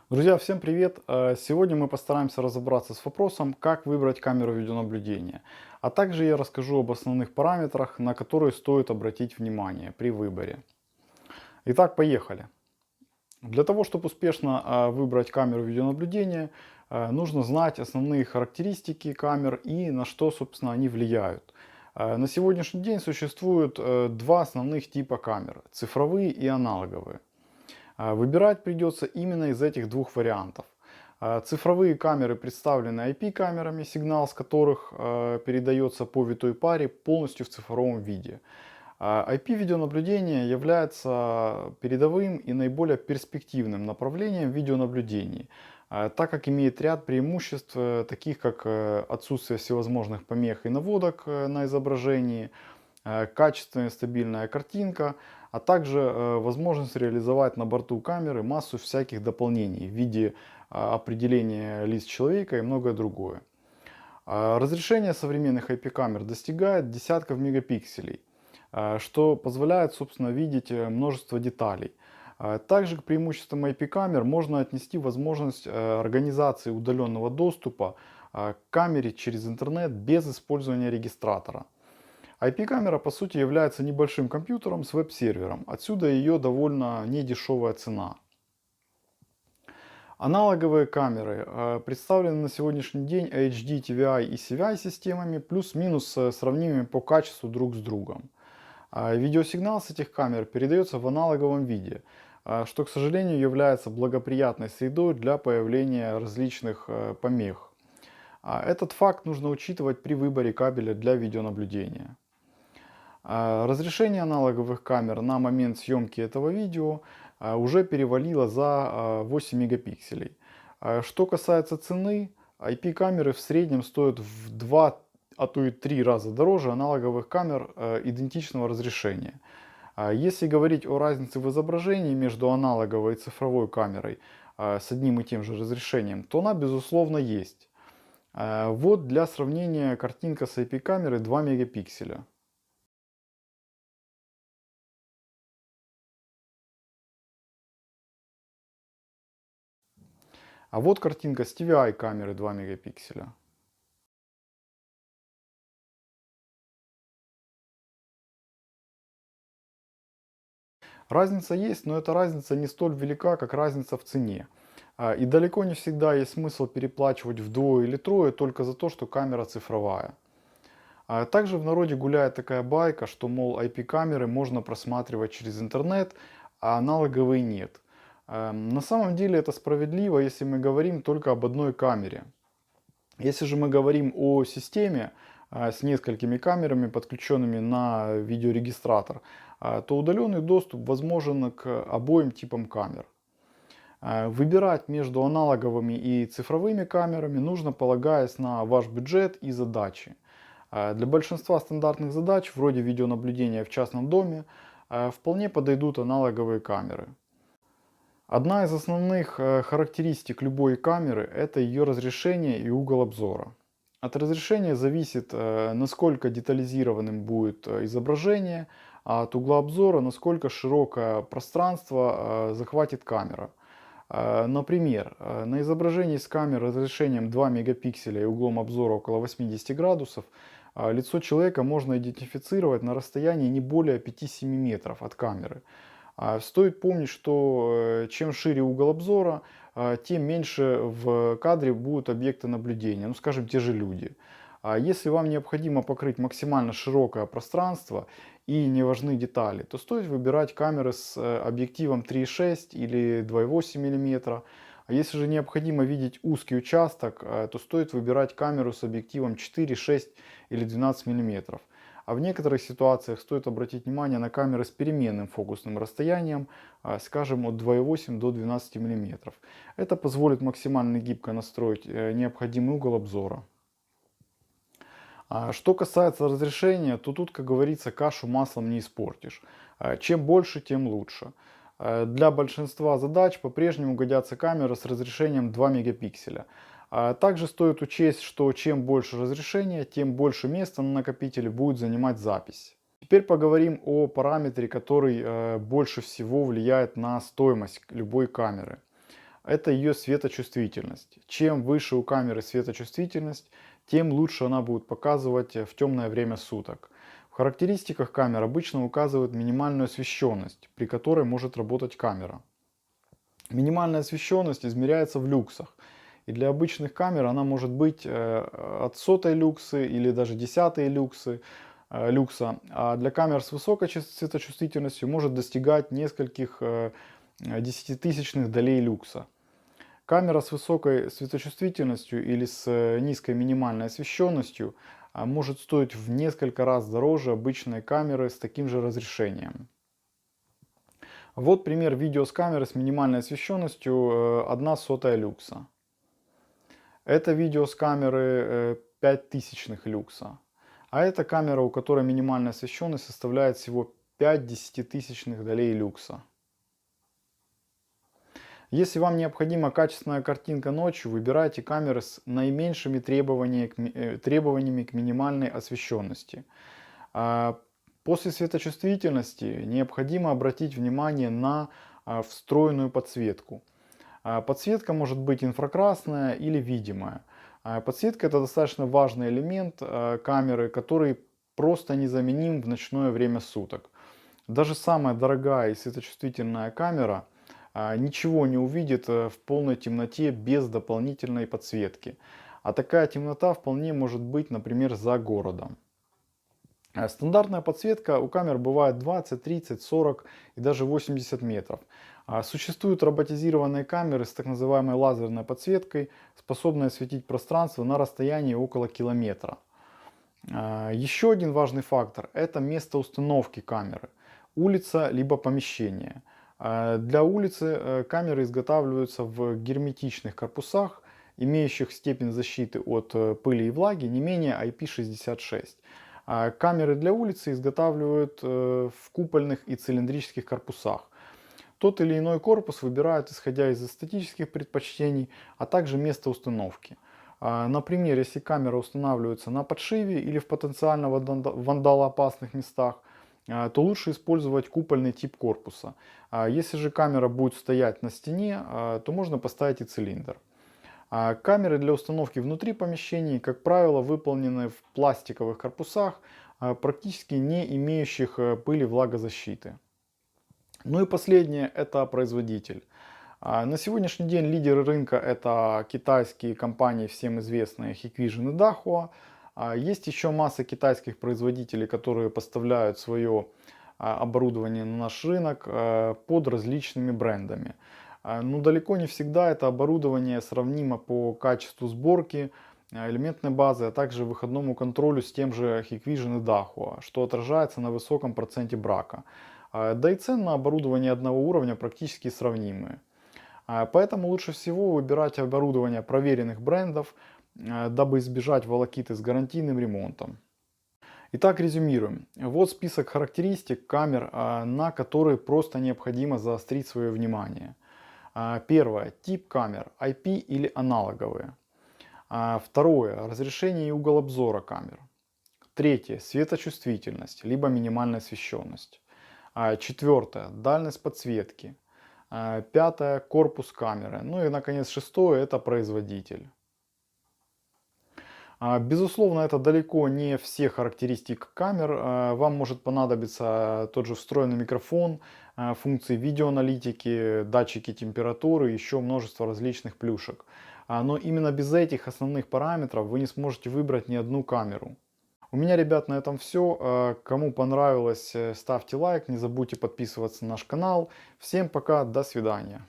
Друзья, всем привет! Сегодня мы постараемся разобраться с вопросом, как выбрать камеру видеонаблюдения. А также я расскажу об основных параметрах, на которые стоит обратить внимание при выборе. Итак, поехали. Для того, чтобы успешно выбрать камеру видеонаблюдения, нужно знать основные характеристики камер и на что, собственно, они влияют. На сегодняшний день существует два основных типа камер – цифровые и аналоговые. Выбирать придется именно из этих двух вариантов. Цифровые камеры представлены IP-камерами, сигнал с которых передается по витой паре полностью в цифровом виде. IP-видеонаблюдение является передовым и наиболее перспективным направлением в видеонаблюдении, так как имеет ряд преимуществ, таких как отсутствие всевозможных помех и наводок на изображении, качественная стабильная картинка, а также возможность реализовать на борту камеры массу всяких дополнений в виде определения лиц человека и многое другое. Разрешение современных IP-камер достигает десятков мегапикселей, что позволяет, собственно, видеть множество деталей. Также к преимуществам IP-камер можно отнести возможность организации удаленного доступа к камере через интернет без использования регистратора. IP-камера по сути является небольшим компьютером с веб-сервером, отсюда ее довольно недешевая цена. Аналоговые камеры представлены на сегодняшний день HD, TVI и CVI системами, плюс-минус сравнимыми по качеству друг с другом. Видеосигнал с этих камер передается в аналоговом виде, что, к сожалению, является благоприятной средой для появления различных помех. Этот факт нужно учитывать при выборе кабеля для видеонаблюдения. Разрешение аналоговых камер на момент съемки этого видео уже перевалило за 8 мегапикселей. Что касается цены, IP-камеры в среднем стоят в 2, а то и 3 раза дороже аналоговых камер идентичного разрешения. Если говорить о разнице в изображении между аналоговой и цифровой камерой с одним и тем же разрешением, то она безусловно есть. Вот для сравнения картинка с IP-камерой 2 мегапикселя. А вот картинка с TVI камеры 2 мегапикселя. Разница есть, но эта разница не столь велика, как разница в цене. И далеко не всегда есть смысл переплачивать вдвое или трое только за то, что камера цифровая. Также в народе гуляет такая байка, что, мол, IP-камеры можно просматривать через интернет, а аналоговые нет. На самом деле это справедливо, если мы говорим только об одной камере. Если же мы говорим о системе с несколькими камерами, подключенными на видеорегистратор, то удаленный доступ возможен к обоим типам камер. Выбирать между аналоговыми и цифровыми камерами нужно, полагаясь на ваш бюджет и задачи. Для большинства стандартных задач, вроде видеонаблюдения в частном доме, вполне подойдут аналоговые камеры. Одна из основных характеристик любой камеры – это ее разрешение и угол обзора. От разрешения зависит, насколько детализированным будет изображение, а от угла обзора, насколько широкое пространство захватит камера. Например, на изображении с камеры разрешением 2 мегапикселя и углом обзора около 80 градусов лицо человека можно идентифицировать на расстоянии не более 5-7 метров от камеры. Стоит помнить, что чем шире угол обзора, тем меньше в кадре будут объекты наблюдения, ну скажем, те же люди. А если вам необходимо покрыть максимально широкое пространство и не важны детали, то стоит выбирать камеры с объективом 3,6 или 2,8 мм. А если же необходимо видеть узкий участок, то стоит выбирать камеру с объективом 4, 6 или 12 мм. А в некоторых ситуациях стоит обратить внимание на камеры с переменным фокусным расстоянием, скажем, от 2,8 до 12 мм. Это позволит максимально гибко настроить необходимый угол обзора. Что касается разрешения, то тут, как говорится, кашу маслом не испортишь. Чем больше, тем лучше. Для большинства задач по-прежнему годятся камеры с разрешением 2 мегапикселя. Также стоит учесть, что чем больше разрешения, тем больше места на накопителе будет занимать запись. Теперь поговорим о параметре, который больше всего влияет на стоимость любой камеры. это ее светочувствительность. Чем выше у камеры светочувствительность, тем лучше она будет показывать в темное время суток. В характеристиках камер обычно указывают минимальную освещенность, при которой может работать камера. Минимальная освещенность измеряется в люксах. И для обычных камер она может быть от сотой люксы или даже десятой люкса. А для камер с высокой светочувствительностью может достигать нескольких десятитысячных долей люкса. Камера с высокой светочувствительностью или с низкой минимальной освещенностью может стоить в несколько раз дороже обычной камеры с таким же разрешением. Вот пример видео с камеры с минимальной освещенностью 1/100 люкса. Это видео с камеры 5000 люкса. А это камера, у которой минимальная освещенность составляет всего 5 десятитысячных долей люкса. Если вам необходима качественная картинка ночью, выбирайте камеры с наименьшими требованиями к минимальной освещенности. После светочувствительности необходимо обратить внимание на встроенную подсветку. Подсветка может быть инфракрасная или видимая. Подсветка — это достаточно важный элемент камеры, который просто незаменим в ночное время суток. Даже самая дорогая и светочувствительная камера ничего не увидит в полной темноте без дополнительной подсветки. А такая темнота вполне может быть, например, за городом. Стандартная подсветка у камер бывает 20, 30, 40 и даже 80 метров. Существуют роботизированные камеры с так называемой лазерной подсветкой, способные осветить пространство на расстоянии около километра. Еще один важный фактор — это место установки камеры. Улица либо помещение. Для улицы камеры изготавливаются в герметичных корпусах, имеющих степень защиты от пыли и влаги не менее IP66. Камеры для улицы изготавливают в купольных и цилиндрических корпусах. Тот или иной корпус выбирают исходя из эстетических предпочтений, а также места установки. Например, если камера устанавливается на подшиве или в потенциально вандалоопасных местах, то лучше использовать купольный тип корпуса. Если же камера будет стоять на стене, то можно поставить и цилиндр. Камеры для установки внутри помещений, как правило, выполнены в пластиковых корпусах, практически не имеющих пыли влагозащиты. Ну и последнее — это производитель. На сегодняшний день лидеры рынка — это китайские компании, всем известные Hikvision и Dahua. Есть еще масса китайских производителей, которые поставляют свое оборудование на наш рынок под различными брендами. Но далеко не всегда это оборудование сравнимо по качеству сборки, элементной базы, а также выходному контролю с тем же Hikvision и Dahua, что отражается на высоком проценте брака. Да и цены на оборудование одного уровня практически сравнимые. Поэтому лучше всего выбирать оборудование проверенных брендов, дабы избежать волокиты с гарантийным ремонтом. Итак, резюмируем. Вот список характеристик камер, на которые просто необходимо заострить свое внимание. Первое. Тип камер. IP или аналоговые. Второе. Разрешение и угол обзора камер. Третье. Светочувствительность, либо минимальная освещенность. Четвертое. Дальность подсветки. Пятое. Корпус камеры. Ну и, наконец, шестое — это производитель. Безусловно, это далеко не все характеристики камер. Вам может понадобиться тот же встроенный микрофон, функции видеоаналитики, датчики температуры, еще множество различных плюшек. Но именно без этих основных параметров вы не сможете выбрать ни одну камеру. У меня, ребят, на этом все. Кому понравилось, ставьте лайк, не забудьте подписываться на наш канал. Всем пока, до свидания.